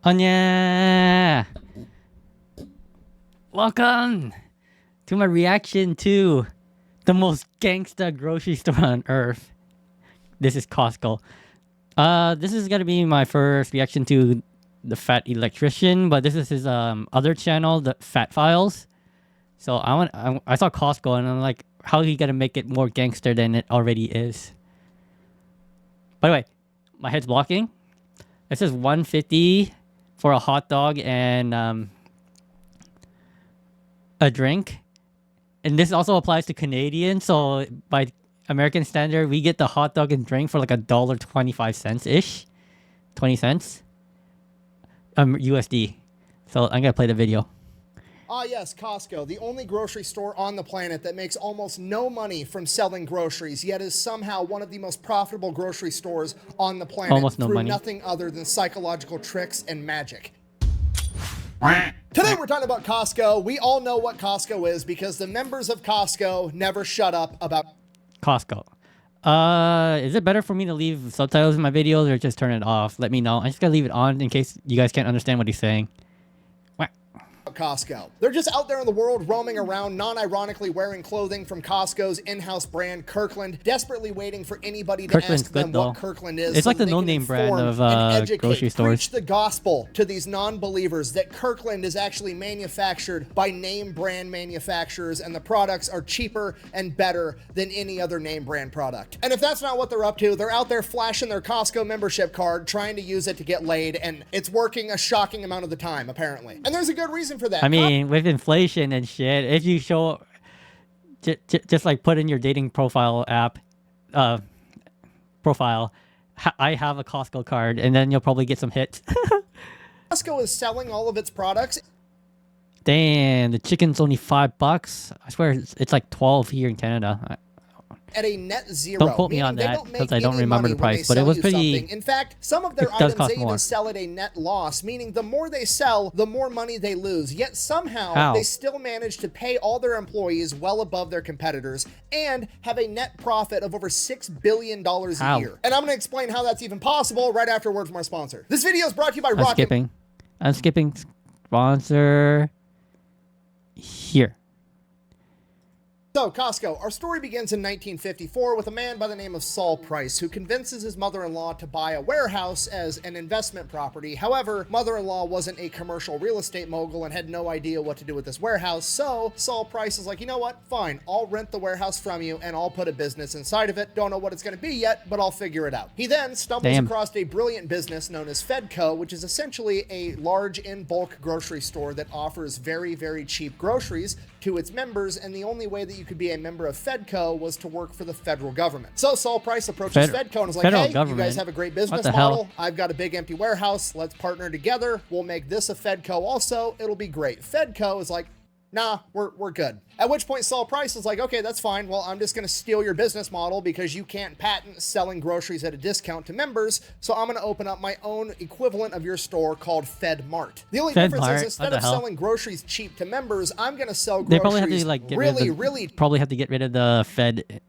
Anya! Welcome to my reaction to the most gangsta grocery store on earth. This is Costco. This is gonna be my first reaction to the Fat Electrician, but this is his other channel, the Fat Files. So I saw Costco and I'm like, how are you gonna make it more gangster than it already is? By the way, my head's blocking. It says $150 for a hot dog and a drink. And this also applies to Canadians. So by American standard, we get the hot dog and drink for like $1.25-ish. 20 cents. USD. So I'm gonna play the video. Ah yes, Costco, the only grocery store on the planet that makes almost no money from selling groceries, yet is somehow one of the most profitable grocery stores on the planet Almost no through money. nothing other than psychological tricks and magic. Today we're talking about Costco. We all know what Costco is because the members of Costco never shut up about Costco. Is it better for me to leave subtitles in my videos or just turn it off? Let me know. I just gotta leave it on in case you guys can't understand what he's saying. Costco. They're just out there in the world roaming around, non-ironically wearing clothing from Costco's in-house brand, Kirkland, desperately waiting for anybody to Kirkland's ask them good, what though. Kirkland is. It's so like the that they can no-name brand inform of and educate, grocery stores. preach the gospel to these non-believers that Kirkland is actually manufactured by name brand manufacturers and the products are cheaper and better than any other name brand product. And if that's not what they're up to, they're out there flashing their Costco membership card, trying to use it to get laid, and it's working a shocking amount of the time, apparently. And there's a good reason for that. I mean, with inflation and shit, if you show just like put in your dating profile app profile, I have a Costco card, and then you'll probably get some hits. Costco is selling all of its products. Damn, the chicken's only $5. I swear it's like 12 here in Canada. At a net zero. Don't quote me on that because I don't remember the price, but it was pretty. In fact, some of their it does items cost they even more. sell at a net loss, meaning the more they sell, the more money they lose. Yet somehow How? they still manage to pay all their employees well above their competitors and have a net profit of over $6 billion a year. And I'm going to explain how that's even possible right after a word from our sponsor. This video is brought to you by Rocket. I'm skipping sponsor here. So, Costco, our story begins in 1954 with a man by the name of Saul Price who convinces his mother-in-law to buy a warehouse as an investment property. However, mother-in-law wasn't a commercial real estate mogul and had no idea what to do with this warehouse, so Saul Price is like, you know what, fine, I'll rent the warehouse from you and I'll put a business inside of it. Don't know what it's going to be yet, but I'll figure it out. He then stumbles across a brilliant business known as Fedco, which is essentially a large in-bulk grocery store that offers very, very cheap groceries to its members, and the only way that you could be a member of Fedco was to work for the federal government. So Saul Price approaches Fedco and is like, hey, you guys have a great business model. I've got a big empty warehouse. Let's partner together. We'll make this a Fedco also. It'll be great. Fedco is like, nah, we're good. At which point Saul Price is like, okay, that's fine. Well, I'm just going to steal your business model because you can't patent selling groceries at a discount to members. So I'm going to open up my own equivalent of your store called FedMart. The only difference is instead of selling groceries cheap to members, I'm going to sell groceries probably have to like probably have to get rid of the Fed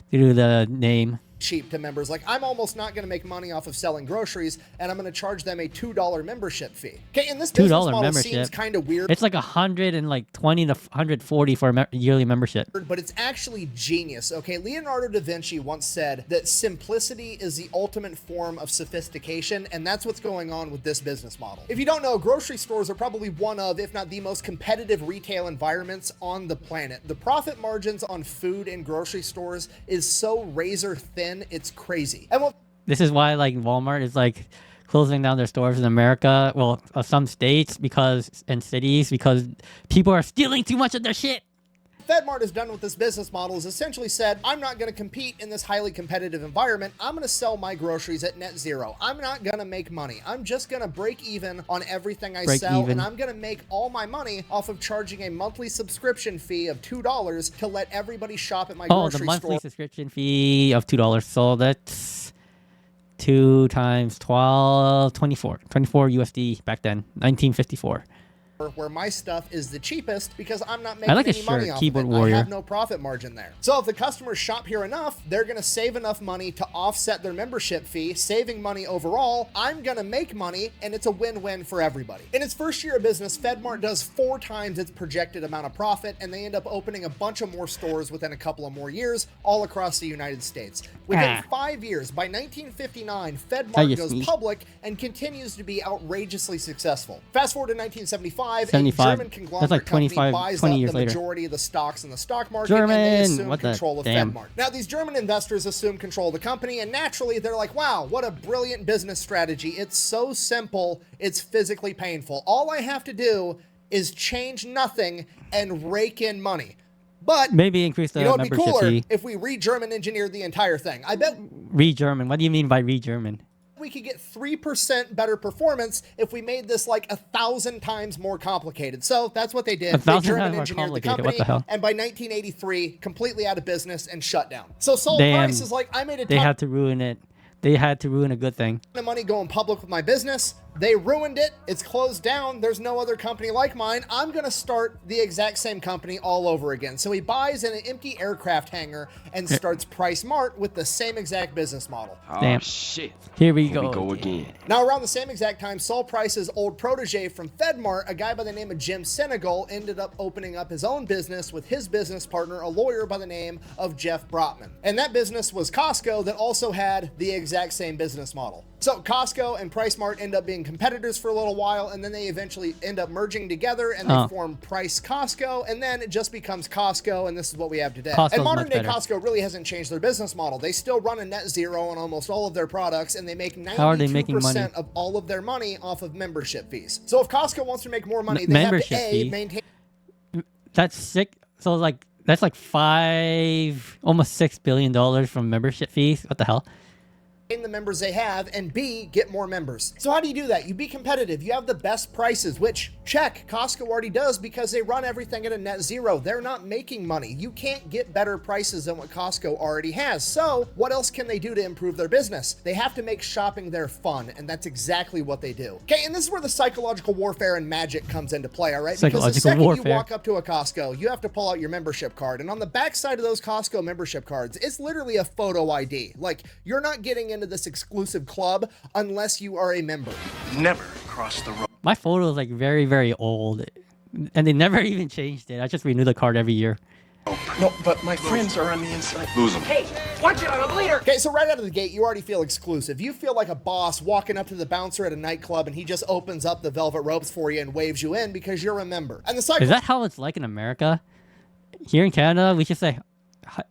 due to the name. Cheap to members. Like, I'm almost not going to make money off of selling groceries, and I'm going to charge them a $2 membership fee. Okay, and this business model seems kind of weird. It's like $120 to $140 for a yearly membership. But it's actually genius. Okay, Leonardo da Vinci once said that simplicity is the ultimate form of sophistication, and that's what's going on with this business model. If you don't know, grocery stores are probably one of, if not the most competitive retail environments on the planet. The profit margins on food in grocery stores is so razor thin, it's crazy. And this is why like Walmart is like closing down their stores in America, well, some states and cities because people are stealing too much of their shit. FedMart has done with this business model is essentially said, I'm not going to compete in this highly competitive environment. I'm going to sell my groceries at net zero. I'm not going to make money. I'm just going to break even on everything I sell, and I'm going to make all my money off of charging a monthly subscription fee of $2 to let everybody shop at my grocery store. Oh, the monthly subscription fee of $2. So that's 2 times 12, 24 USD back then, 1954. where my stuff is the cheapest because I'm not making like any his money shirt, off Keyboard of it. Warrior. I have no profit margin there. So if the customers shop here enough, they're going to save enough money to offset their membership fee, saving money overall. I'm going to make money, and it's a win-win for everybody. In its first year of business, FedMart does 4 times its projected amount of profit, and they end up opening a bunch of more stores within a couple of more years all across the United States. Within 5 years, by 1959, FedMart goes public and continues to be outrageously successful. Fast forward to 1975, a German conglomerate company buys up the majority of the stocks in the stock market, and they assume control of FedMart. Now, these German investors assume control of the company, and naturally, they're like, wow, what a brilliant business strategy. It's so simple, it's physically painful. All I have to do is change nothing and rake in money. But maybe increase the membership fee. It'd be cooler if we re-German engineered the entire thing. I bet re-German. What do you mean by re-German? We could get 3% better performance if we made this like 1,000 times more complicated. So that's what they did. They German engineered the company, what the hell? And by 1983, completely out of business and shut down. So Saul Price is like, I made a They had to ruin it. They had to ruin a good thing. The money going public with my business. They ruined it. It's closed down. There's no other company like mine. I'm going to start the exact same company all over again. So he buys an empty aircraft hangar and starts Price Mart with the same exact business model. Oh, shit. Here we go again. Now, around the same exact time, Saul Price's old protege from FedMart, a guy by the name of Jim Senegal, ended up opening up his own business with his business partner, a lawyer by the name of Jeff Brotman. And that business was Costco, that also had the exact same business model. So Costco and Price Mart end up being competitors for a little while, and then they eventually end up merging together, and they form Price Costco, and then it just becomes Costco, and this is what we have today. Costco's and modern day Costco really hasn't changed their business model. They still run a net zero on almost all of their products, and they make 92% of all of their money off of membership fees. So if Costco wants to make more money, they have to maintain. That's sick. So like that's like almost $6 billion from membership fees. What the hell? The members they have, and B, get more members. So how do you do that? You be competitive. You have the best prices, which check, Costco already does because they run everything at a net zero. They're not making money. You can't get better prices than what Costco already has. So what else can they do to improve their business? They have to make shopping there fun, and that's exactly what they do. Okay, and this is where the psychological warfare and magic comes into play, all right? Because the second you walk up to a Costco, you have to pull out your membership card, and on the back side of those Costco membership cards, it's literally a photo ID. Like, you're not getting into this exclusive club unless you are a member. Never cross the road. My photo is like very, very old, and they never even changed it. I just renew the card every year. No, but my friends are on the inside. Lose them. Hey, watch it, I'm a bleeder. Okay, so right out of the gate, you already feel exclusive. You feel like a boss walking up to the bouncer at a nightclub, and he just opens up the velvet ropes for you and waves you in because you're a member. And the cycle. Is that how it's like in America? Here in Canada, we just say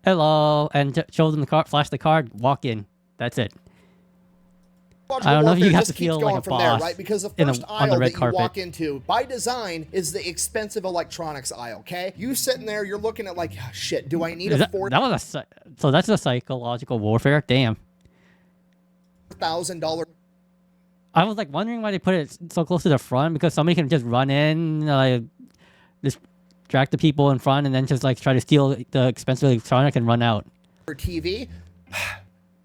hello and show them the card, flash the card, walk in. That's it. I don't know if you have to feel like a boss there, right? Because the first aisle that you carpet. walk into, by design, is the expensive electronics aisle, okay? You sitting there, you're looking at like, oh, shit, do I need so that's a psychological warfare? Damn. $1,000. I was like wondering why they put it so close to the front, because somebody can just run in, just distract the people in front and then just like try to steal the expensive electronic and run out. For TV,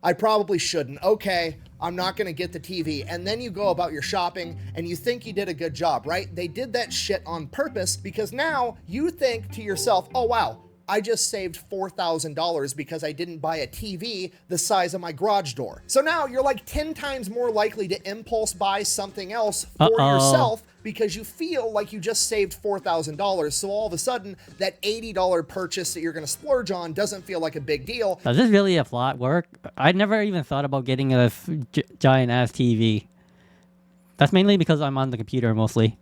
I probably shouldn't. Okay, I'm not going to get the TV. And then you go about your shopping and you think you did a good job, right? They did that shit on purpose because now you think to yourself, oh, wow, I just saved $4,000 because I didn't buy a TV the size of my garage door. So now you're like 10 times more likely to impulse buy something else for yourself because you feel like you just saved $4,000. So all of a sudden, that $80 purchase that you're going to splurge on doesn't feel like a big deal. Does this really a flat work? I never even thought about getting a giant-ass TV. That's mainly because I'm on the computer mostly.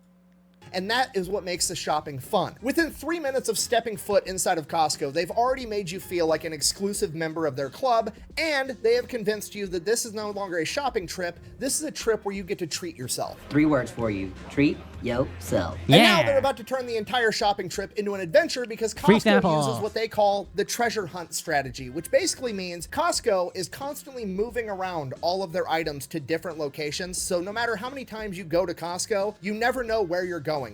And that is what makes the shopping fun. Within 3 minutes of stepping foot inside of Costco, they've already made you feel like an exclusive member of their club, and they have convinced you that this is no longer a shopping trip. This is a trip where you get to treat yourself. 3 words for you. Treat yourself. And now they're about to turn the entire shopping trip into an adventure because Costco uses what they call the treasure hunt strategy, which basically means Costco is constantly moving around all of their items to different locations. So no matter how many times you go to Costco, you never know where you're going.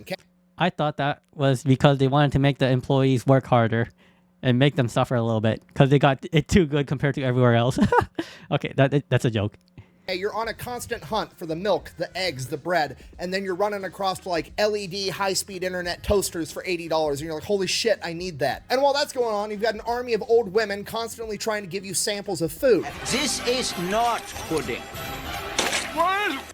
I thought that was because they wanted to make the employees work harder and make them suffer a little bit because they got it too good compared to everywhere else. Okay, that's a joke. Hey, you're on a constant hunt for the milk, the eggs, the bread, and then you're running across like LED high-speed internet toasters for $80, and you're like, holy shit, I need that. And while that's going on, you've got an army of old women constantly trying to give you samples of food. This is not pudding.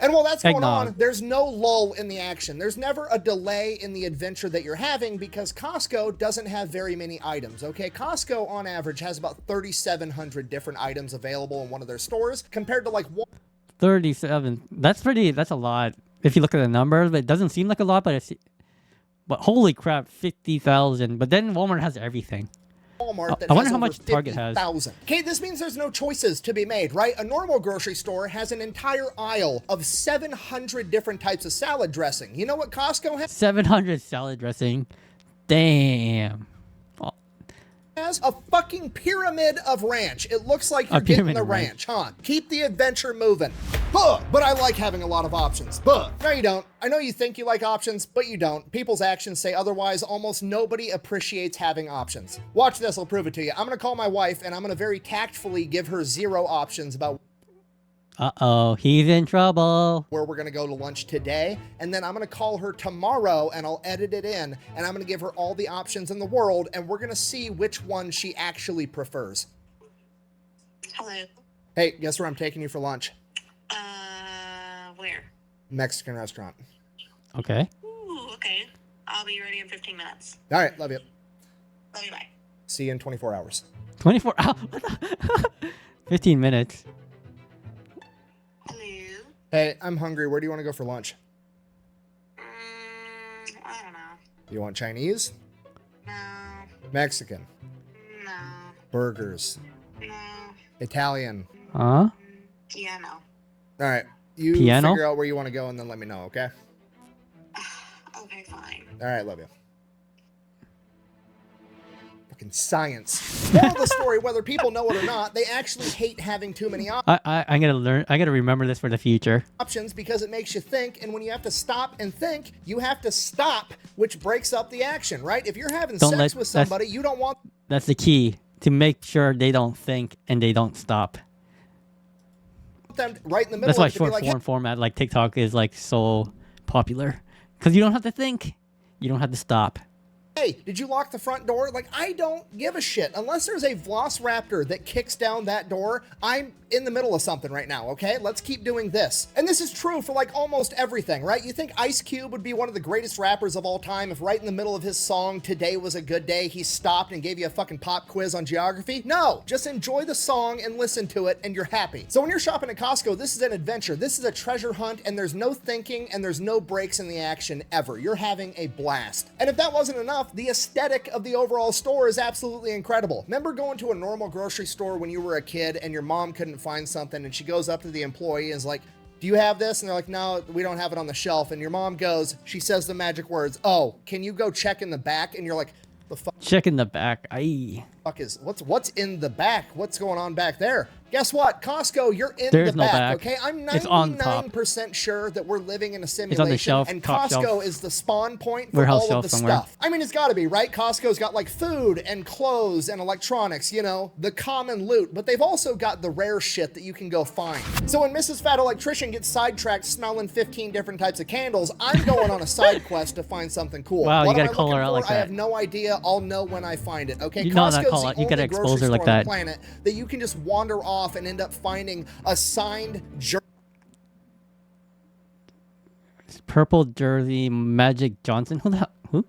And while that's going Eggnog. on, there's no lull in the action. There's never a delay in the adventure that you're having because Costco doesn't have very many items, okay? Costco, on average, has about 3,700 different items available in one of their stores compared to like 37. That's a lot. If you look at the numbers, but it doesn't seem like a lot, but holy crap, 50,000. But then Walmart has everything. Walmart that I wonder has how over much Target has. 50,000. Okay, this means there's no choices to be made, right? A normal grocery store has an entire aisle of 700 different types of salad dressing. You know what Costco has? 700 salad dressing. Damn. Has a fucking pyramid of ranch. It looks like you're getting pyramid the of ranch. ranch, huh? Keep the adventure moving. Huh, but I like having a lot of options. But no, you don't. I know you think you like options, but you don't. People's actions say otherwise. Almost nobody appreciates having options. Watch this, I'll prove it to you. I'm gonna call my wife and I'm gonna very tactfully give her 0 options about Uh-oh, he's in trouble. where we're gonna go to lunch today, and then I'm gonna call her tomorrow and I'll edit it in, and I'm gonna give her all the options in the world, and we're gonna see which one she actually prefers. Hello. Hey, guess where I'm taking you for lunch? Where? Mexican restaurant. Okay. Ooh, okay. I'll be ready in 15 minutes. All right, love you. Love you, bye. See you in 24 hours. 24 hours. 15 minutes. Hello. Hey, I'm hungry. Where do you want to go for lunch? I don't know. You want Chinese? No. Mexican? No. Burgers? No. Italian? Huh? Yeah, no. All right, you Piano? figure out where you want to go and then let me know, okay? Okay, fine. All right, love you. Fucking science. Moral of the story, whether people know it or not, they actually hate having too many I'm gonna learn. I gotta remember this for the future. options because it makes you think, and when you have to stop and think, you have to stop, which breaks up the action, right? If you're having Don't sex let- with that's- somebody, you don't want That's the key to make sure they don't think and they don't stop. them right in the middle That's of why it to be short like, form format like TikTok is like so popular because you don't have to think, you don't have to stop. hey, did you lock the front door? Like, I don't give a shit. Unless there's a Velociraptor that kicks down that door, I'm in the middle of something right now, okay? Let's keep doing this. And this is true for like almost everything, right? You think Ice Cube would be one of the greatest rappers of all time if right in the middle of his song, Today Was a Good Day, he stopped and gave you a fucking pop quiz on geography? No, just enjoy the song and listen to it and you're happy. So when you're shopping at Costco, this is an adventure. This is a treasure hunt and there's no thinking and there's no breaks in the action ever. You're having a blast. And if that wasn't enough, the aesthetic of the overall store is absolutely incredible. Remember going to a normal grocery store when you were a kid and your mom couldn't find something and she goes up to the employee and is like, do you have this? And they're like, no, we don't have it on the shelf. And your mom goes, she says the magic words, oh, can you go check in the back? And you're like, the Check in the back. Aye. fuck is, what's in the back? What's going on back there? Guess what? Costco, you're in There's the no back, back. okay? I'm It's on top. 99% sure that we're living in a simulation, shelf, and top Costco shelf. is the spawn point for Warehouse all of shelf the somewhere. stuff. I mean, it's gotta be, right? Costco's got like food and clothes and electronics, you know, the common loot, but they've also got the rare shit that you can go find. So when Mrs. Fat Electrician gets sidetracked smelling 15 different types of candles, I'm going on a side quest to find something cool. Wow, you What am gotta I call looking her out for? like I that. have no idea. I'll know when I find it, okay? You know, not Costco's call the it. You gotta only expose grocery her like store on the that. planet that you can just wander off and end up finding a signed Purple jersey, Magic Johnson. Who?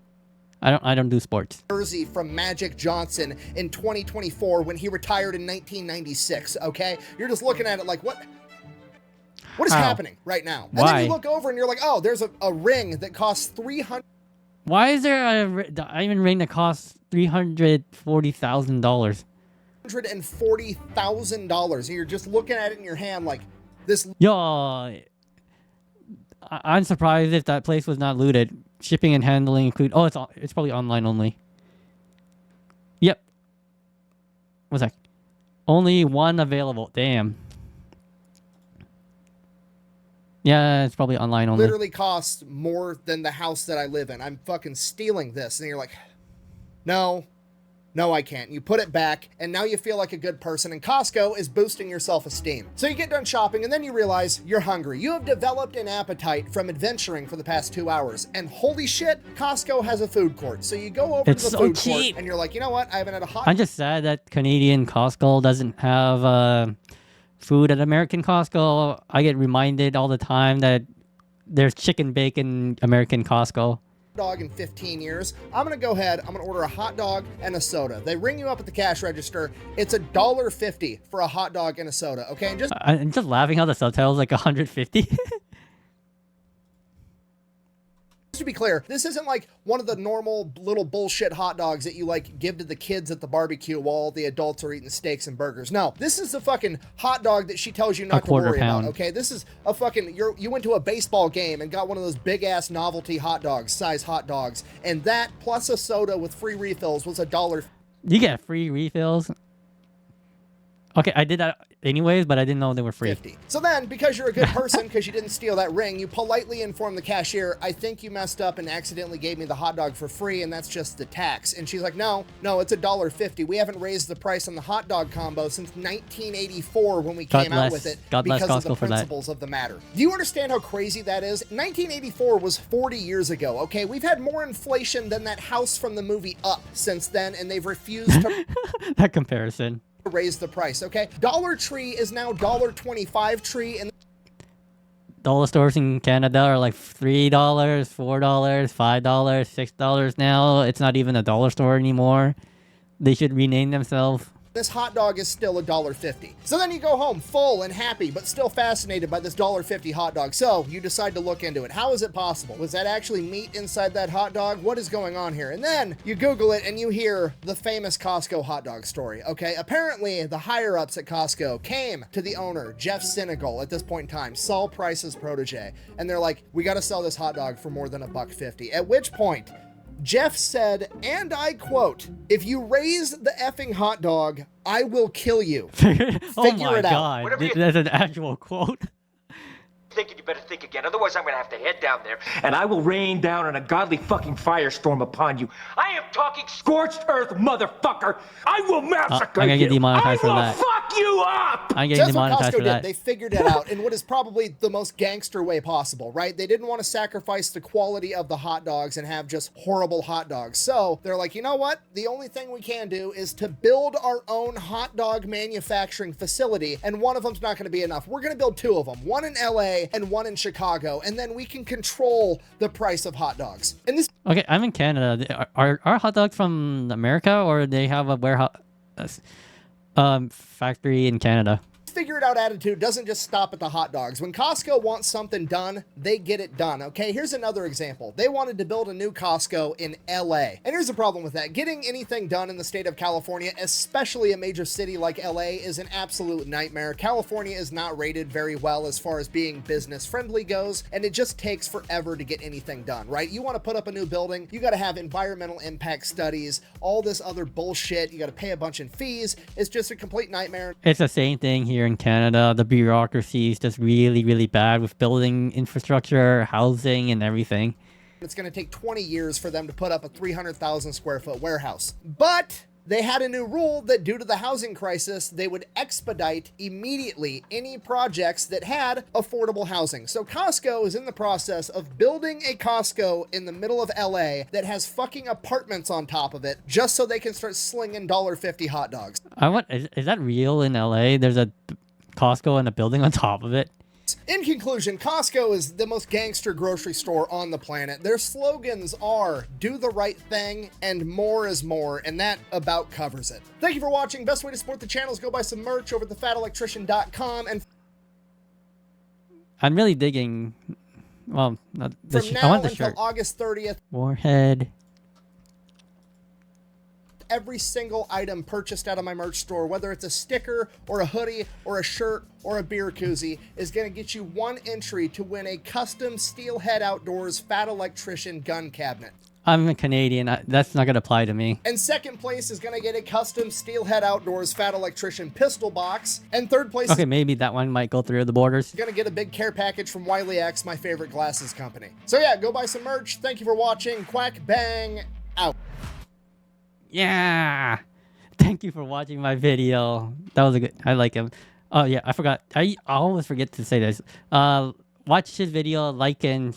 I don't do sports. jersey from Magic Johnson in 2024 when he retired in 1996, okay? You're just looking at it like, what is How? happening right now? And then Why? you look over and you're like, oh, there's a ring that costs $340,000. Why is there a diamond ring that costs $340,000? And you're just looking at it in your hand like, this Yo, I'm surprised if that place was not looted. Shipping and handling include. Oh, it's probably online only. Yep. What's that? Only one available. Damn. Yeah, it's probably online only. literally costs more than the house that I live in. I'm fucking stealing this. And you're like, no, No, I can't. You put it back, and now you feel like a good person, and Costco is boosting your self-esteem. So you get done shopping, and then you realize you're hungry. You have developed an appetite from adventuring for the past 2 hours, and holy shit, Costco has a food court. So you go over It's to the so food cheap. court, and you're like, you know what? I haven't had a hot I'm just sad that Canadian Costco doesn't have food at American Costco. I get reminded all the time that there's chicken bacon American Costco. dog in 15 years. I'm gonna go ahead, I'm gonna order a hot dog and a soda. They ring you up at the cash register. It's $1.50 for a hot dog and a soda, okay? And just I'm just laughing how the subtitle's like 150. to be clear, this isn't like one of the normal little bullshit hot dogs that you like give to the kids at the barbecue while all the adults are eating steaks and burgers. No, this is the fucking hot dog that she tells you not to worry about, okay? This is a fucking, you went to a baseball game and got one of those big ass novelty hot dogs, size hot dogs, and that plus a soda with free refills was $1. You get free refills? Okay, I did that anyways, but I didn't know they were free. So then, because you're a good person, because you didn't steal that ring, you politely inform the cashier, I think you messed up and accidentally gave me the hot dog for free, and that's just the tax. And she's like, no, it's $1.50. We haven't raised the price on the hot dog combo since 1984 when we came out with it because of the principles of the matter. Do you understand how crazy that is? 1984 was 40 years ago, okay? We've had more inflation than that house from the movie Up since then, and they've refused to... That comparison. Raise the price, okay? Dollar Tree is now $1.25 tree, and dollar stores in Canada are like $3, $4, $5, $6 now. It's not even a dollar store anymore. They should rename themselves. this hot dog is still $1.50. So then you go home full and happy, but still fascinated by this $1.50 hot dog. So you decide to look into it. How is it possible? Was that actually meat inside that hot dog? What is going on here? And then you Google it and you hear the famous Costco hot dog story. Okay, apparently the higher ups at Costco came to the owner, Jeff Sinegal, at this point in time, Saul Price's protege, and they're like, we got to sell this hot dog for more than $1.50. At which point, Jeff said, and I quote, if you raise the effing hot dog, I will kill you. Oh my God, that's an actual quote. Thinking you better think again, otherwise I'm gonna have to head down there and I will rain down an ungodly fucking firestorm upon you. I am talking scorched earth, motherfucker. I will massacre I'm gonna you. get demonetized for I will that. fuck you up. I'm getting demonetized for that. They figured it out in what is probably the most gangster way possible, right? They didn't want to sacrifice the quality of the hot dogs and have just horrible hot dogs. So they're like, you know what? The only thing we can do is to build our own hot dog manufacturing facility, and one of them's not going to be enough. We're going to build two of them, one in LA and one in Chicago, and then we can control the price of hot dogs. And this Okay, I'm in Canada. Are hot dogs from America, or they have a warehouse factory in Canada? figure it out attitude doesn't just stop at the hot dogs. When Costco wants something done, they get it done, okay? Here's another example. They wanted to build a new Costco in LA. And here's the problem with that. Getting anything done in the state of California, especially a major city like LA, is an absolute nightmare. California is not rated very well as far as being business friendly goes, and it just takes forever to get anything done, right? You want to put up a new building, you got to have environmental impact studies, all this other bullshit. You got to pay a bunch in fees. It's just a complete nightmare. It's the same thing here in Canada. The bureaucracy is just really, really bad with building infrastructure, housing, and everything. It's going to take 20 years for them to put up a 300,000 square foot warehouse. But they had a new rule that due to the housing crisis, they would expedite immediately any projects that had affordable housing. So Costco is in the process of building a Costco in the middle of LA that has fucking apartments on top of it, just so they can start slinging $1.50 hot dogs. Is that real in LA? There's a Costco and a building on top of it? In conclusion, Costco is the most gangster grocery store on the planet. Their slogans are, do the right thing, and more is more, and that about covers it. Thank you for watching. Best way to support the channel is go buy some merch over at thefatelectrician.com. And I'm really digging, well, not the from I now want the until shirt. August 30th, Warhead. every single item purchased out of my merch store, whether it's a sticker or a hoodie or a shirt or a beer koozie, is going to get you one entry to win a custom Steelhead Outdoors Fat Electrician gun cabinet. I'm a Canadian. That's not going to apply to me. And second place is going to get a custom Steelhead Outdoors Fat Electrician pistol box. And third place Okay, maybe that one might go through the borders. is going to get a big care package from Wiley X, my favorite glasses company. So yeah, go buy some merch. Thank you for watching. Quack, bang, out. Yeah. Thank you for watching my video. That was a good. I like him. Oh yeah, I forgot. I always forget to say this. Watch his video, like it,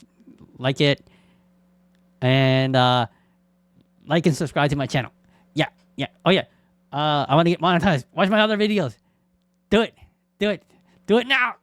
and like and subscribe to my channel. Yeah, yeah. Oh yeah. I want to get monetized. Watch my other videos. Do it. Do it. Do it now.